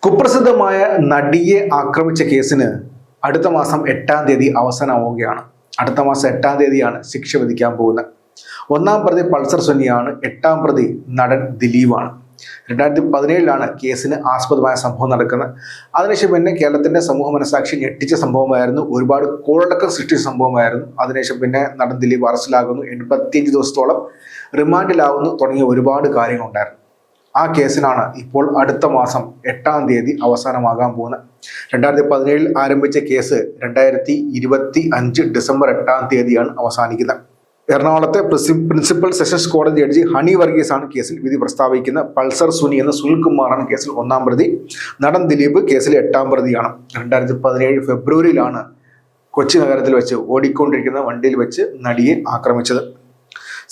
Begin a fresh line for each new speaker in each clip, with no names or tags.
കുപ്രസിദ്ധമായ നടിയെ ആക്രമിച്ച കേസിന് അടുത്ത മാസം 8-ാം തീയതി അവസാനമാവുകയാണ്. അടുത്ത മാസം 8-ാം തീയതിയാണ് ശിക്ഷ വിധിക്കാൻ പോകുന്നത്. 1-ാം പ്രതി പൾസർ സുനിയാണ്, 8-ാം പ്രതി നടൻ ദിലീപാണ്. 2017 കേസിന് ആസ്പദമായ സംഭവം നടക്കുന്നത്. അതിനുശേഷം പിന്നെ കേരളത്തിന്റെ സമൂഹ മനസാക്ഷി ഞെട്ടിച്ച സംഭവമായിരുന്നു. ഒരുപാട് കോളടക്കം സൃഷ്ടിച്ച സംഭവമായിരുന്നു. അതിനുശേഷം പിന്നെ നടൻ ദിലീപ് അറസ്റ്റിലാകുന്നു, 85 ദിവസത്തോളം റിമാൻഡിലാവുന്നു തുടങ്ങിയ ഒരുപാട് കാര്യങ്ങളുണ്ടായിരുന്നു. ആ കേസിനാണ് ഇപ്പോൾ അടുത്ത മാസം 8-ാം തീയതി അവസാനമാകാൻ പോകുന്നത്. 2017 ആരംഭിച്ച കേസ് 2025 ഡിസംബർ 8-ാം തീയതിയാണ് അവസാനിക്കുന്നത്. എറണാകുളത്തെ പ്രിൻസിപ്പൽ സെഷൻസ് കോടതി ജഡ്ജി ഹണി വർഗീസ് ആണ് കേസിൽ വിധി പ്രസ്താവിക്കുന്നത്. പൾസർ സുനി എന്ന സുനിൽകുമാറാണ് കേസിൽ 1-ാം പ്രതി. നടൻ ദിലീപ് കേസിൽ 8-ാം പ്രതിയാണ്. 2017 ഫെബ്രുവരിയിലാണ് കൊച്ചി നഗരത്തിൽ വെച്ച് ഓടിക്കൊണ്ടിരിക്കുന്ന വണ്ടിയിൽ വെച്ച് നടിയെ ആക്രമിച്ചത്.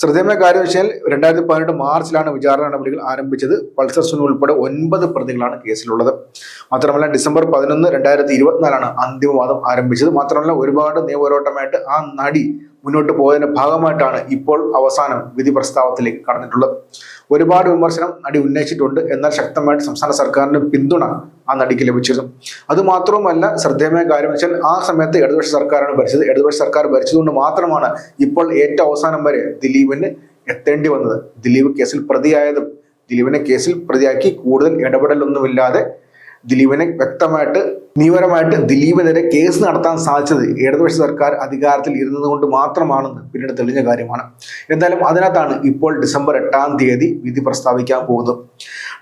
ശ്രദ്ധേയമായ കാര്യം വെച്ചാൽ 2018 മാർച്ചിലാണ് വിചാരണ നടപടികൾ ആരംഭിച്ചത്. പൾസർ സുനി ഉൾപ്പെടെ 9 പ്രതികളാണ് കേസിലുള്ളത്. മാത്രമല്ല ഡിസംബർ 11, 2024 അന്തിമവാദം ആരംഭിച്ചത്. മാത്രമല്ല ഒരുപാട് നിയമപോരാട്ടമായിട്ട് ആ നടി മുന്നോട്ട് പോയതിന്റെ ഭാഗമായിട്ടാണ് ഇപ്പോൾ അവസാനം വിധി പ്രസ്താവത്തിലേക്ക് കടന്നിട്ടുള്ളത്. ഒരുപാട് വിമർശനം നടി ഉന്നയിച്ചിട്ടുണ്ട്. എന്നാൽ ശക്തമായിട്ട് സംസ്ഥാന സർക്കാരിന് പിന്തുണ ആ നടിക്ക് ലഭിച്ചിരുന്നു. അതുമാത്രവുമല്ല, ശ്രദ്ധേയമായ കാര്യം വെച്ചാൽ ആ സമയത്ത് ഇടതുപക്ഷ സർക്കാരാണ് ഭരിച്ചത്. ഇടതുപക്ഷ സർക്കാർ ഭരിച്ചതുകൊണ്ട് മാത്രമാണ് ഇപ്പോൾ ഏറ്റവും അവസാനം വരെ ദിലീപിന് എത്തേണ്ടി വന്നത്. ദിലീപ് കേസിൽ പ്രതിയായതും ദിലീപിനെ കേസിൽ പ്രതിയാക്കി കൂടുതൽ ഇടപെടലൊന്നുമില്ലാതെ ദിലീപിനെ വ്യക്തമായിട്ട് നിയമപരമായിട്ട് ദിലീപിനെതിരെ കേസ് നടത്താൻ സാധിച്ചത് ഇടതുപക്ഷ സർക്കാർ അധികാരത്തിൽ ഇരുന്നത് കൊണ്ട് മാത്രമാണെന്ന് പിന്നീട് തെളിഞ്ഞ കാര്യമാണ്. എന്തായാലും അതിനകത്താണ് ഇപ്പോൾ ഡിസംബർ 8-ാം തീയതി വിധി പ്രസ്താവിക്കാൻ പോകുന്നത്.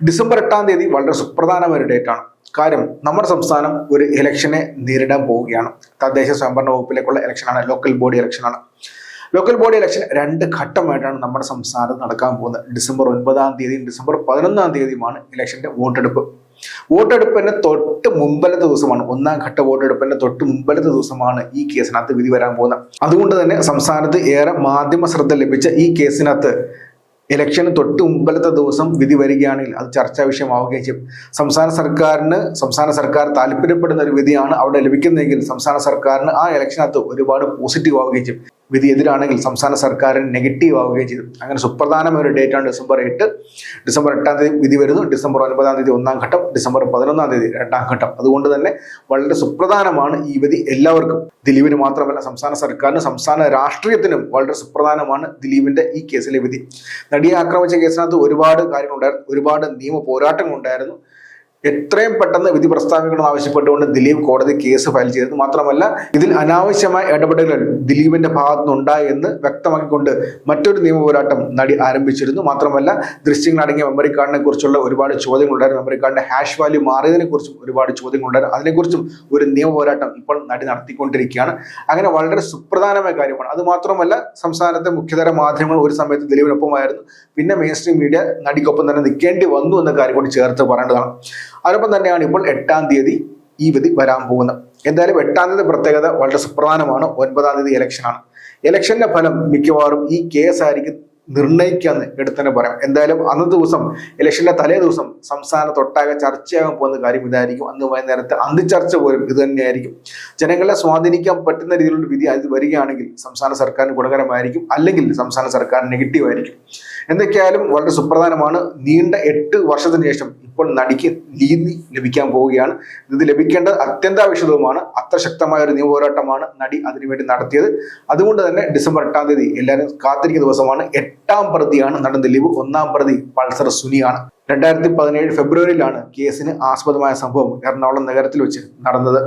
ഡിസംബർ 8-ാം തീയതി വളരെ സുപ്രധാനമായ ഒരു ഡേറ്റാണ്. കാര്യം നമ്മുടെ സംസ്ഥാനം ഒരു ഇലക്ഷനെ നേരിടാൻ പോവുകയാണ്. തദ്ദേശ സ്വയംഭരണ വകുപ്പിലേക്കുള്ള ഇലക്ഷനാണ്, ലോക്കൽ ബോഡി ഇലക്ഷനാണ്. ലോക്കൽ ബോഡി ഇലക്ഷൻ 2 ഘട്ടമായിട്ടാണ് നമ്മുടെ സംസ്ഥാനത്ത് നടക്കാൻ പോകുന്നത്. ഡിസംബർ 9-ാം തീയതിയും ഡിസംബർ 11-ാം തീയതിയുമാണ് ഇലക്ഷന്റെ വോട്ടെടുപ്പ്. വോട്ടെടുപ്പിന്റെ തൊട്ട് മുമ്പലത്തെ ദിവസമാണ്, 1-ാം ഘട്ട വോട്ടെടുപ്പിന്റെ തൊട്ട് മുമ്പലത്തെ ദിവസമാണ് ഈ കേസിനകത്ത് വിധി വരാൻ പോകുന്നത്. അതുകൊണ്ട് തന്നെ സംസ്ഥാനത്ത് ഏറെ മാധ്യമ ശ്രദ്ധ ലഭിച്ച ഈ കേസിനകത്ത് ഇലക്ഷന് തൊട്ട് മുമ്പലത്തെ ദിവസം വിധി വരികയാണെങ്കിൽ അത് ചർച്ചാ വിഷയമാവുകയും ചെയ്യും. സംസ്ഥാന സർക്കാർ താല്പര്യപ്പെടുന്ന ഒരു വിധിയാണ് അവിടെ ലഭിക്കുന്നതെങ്കിൽ സംസ്ഥാന സർക്കാരിന് ആ ഇലക്ഷനകത്ത് ഒരുപാട് പോസിറ്റീവ് ആവുകയും ചെയ്യും. വിധി എതിരാണെങ്കിൽ സംസ്ഥാന സർക്കാരിന് നെഗറ്റീവ് ആവുകയും ചെയ്തു. അങ്ങനെ സുപ്രധാനമായ ഒരു ഡേറ്റാണ് ഡിസംബർ 8. ഡിസംബർ 8-ാം തീയതി വിധി വരുന്നു. ഡിസംബർ 9-ാം തീയതി 1-ാം ഘട്ടം, ഡിസംബർ 11-ാം തീയതി 2-ാം ഘട്ടം. അതുകൊണ്ട് തന്നെ വളരെ സുപ്രധാനമാണ് ഈ വിധി എല്ലാവർക്കും. ദിലീപിന് മാത്രമല്ല, സംസ്ഥാന സർക്കാരിനും സംസ്ഥാന രാഷ്ട്രീയത്തിനും വളരെ സുപ്രധാനമാണ് ദിലീപിന്റെ ഈ കേസിലെ വിധി. നടിയെ ആക്രമിച്ച കേസിനകത്ത് ഒരുപാട് കാര്യങ്ങളുണ്ടായിരുന്നു, ഒരുപാട് നിയമ പോരാട്ടങ്ങളുണ്ടായിരുന്നു. എത്രയും പെട്ടെന്ന് വിധി പ്രസ്താവിക്കണമെന്ന് ആവശ്യപ്പെട്ടുകൊണ്ട് ദിലീപ് കോടതി കേസ് ഫയൽ ചെയ്തിരുന്നു. മാത്രമല്ല ഇതിൽ അനാവശ്യമായ ഇടപെടലുകൾ ദിലീപിന്റെ ഭാഗത്തുനിന്നുണ്ടായി എന്ന് വ്യക്തമാക്കിക്കൊണ്ട് മറ്റൊരു നിയമ പോരാട്ടം നടി ആരംഭിച്ചിരുന്നു. മാത്രമല്ല ദൃശ്യങ്ങളടങ്ങിയ മെമ്മറി കാർഡിനെ കുറിച്ചുള്ള ഒരുപാട് ചോദ്യങ്ങളുണ്ടായിരുന്നു. മെമ്മറി കാർഡിന്റെ ഹാഷ് വാല്യൂ മാറിയതിനെ കുറിച്ചും ഒരുപാട് ചോദ്യങ്ങളുണ്ടായിരുന്നു. അതിനെക്കുറിച്ചും ഒരു നിയമ പോരാട്ടം ഇപ്പോൾ നടി നടത്തിക്കൊണ്ടിരിക്കുകയാണ്. അങ്ങനെ വളരെ സുപ്രധാനമായ കാര്യമാണ്. അതുമാത്രമല്ല സംസ്ഥാനത്തെ മുഖ്യതര മാധ്യമങ്ങൾ ഒരു സമയത്ത് ദിലീപിനൊപ്പമായിരുന്നു. പിന്നെ മെയിൻ സ്ട്രീം മീഡിയ നടിക്കൊപ്പം തന്നെ നിൽക്കേണ്ടി വന്നു എന്ന കാര്യം കൂടി ചേർത്ത് പറയേണ്ടതാണ്. അതോടൊപ്പം തന്നെയാണ് ഇപ്പോൾ 8-ാം തീയതി ഈ വിധി വരാൻ പോകുന്നത്. എന്തായാലും 8-ാം തീയതി പ്രത്യേകത വളരെ സുപ്രധാനമാണ്. 9-ാം തീയതി ഇലക്ഷനാണ്. ഇലക്ഷന്റെ ഫലം മിക്കവാറും ഈ കേസായിരിക്കും നിർണ്ണയിക്കാന്ന് എടുത്തന്നെ പറയാം. എന്തായാലും അന്നത്തെ ദിവസം, ഇലക്ഷന്റെ തലേ ദിവസം സംസ്ഥാനത്തൊട്ടാകെ ചർച്ചയാകാൻ പോകുന്ന കാര്യം ഇതായിരിക്കും. അന്ന് വൈകുന്നേരത്തെ അന്തിച്ചർച്ച പോലും ഇത് തന്നെയായിരിക്കും. ജനങ്ങളെ സ്വാധീനിക്കാൻ പറ്റുന്ന രീതിയിലുള്ള വിധി അത് വരികയാണെങ്കിൽ സംസ്ഥാന സർക്കാരിന് ഗുണകരമായിരിക്കും, അല്ലെങ്കിൽ സംസ്ഥാന സർക്കാരിന് നെഗറ്റീവ് ആയിരിക്കും. എന്തൊക്കെയായാലും വളരെ സുപ്രധാനമാണ്. നീണ്ട 8 വർഷത്തിന് ശേഷം ഇപ്പോൾ നടിക്ക് നീതി ലഭിക്കാൻ പോവുകയാണ്. ഇത് ലഭിക്കേണ്ടത് അത്യന്താപേക്ഷിതവുമാണ്. അത്ര ശക്തമായ ഒരു നിയമപോരാട്ടമാണ് നടി അതിനുവേണ്ടി നടത്തിയത്. അതുകൊണ്ട് തന്നെ ഡിസംബർ 8-ാം തീയതി എല്ലാവരും കാത്തിരിക്കുന്ന ദിവസമാണ്. 8-ാം പ്രതിയാണ് നടൻ ദിലീപ്, 1-ാം പ്രതി പൾസർ സുനിയാണ്. 2017 ഫെബ്രുവരിയിലാണ് കേസിന് ആസ്പദമായ സംഭവം എറണാകുളം നഗരത്തിൽ വെച്ച് നടന്നത്.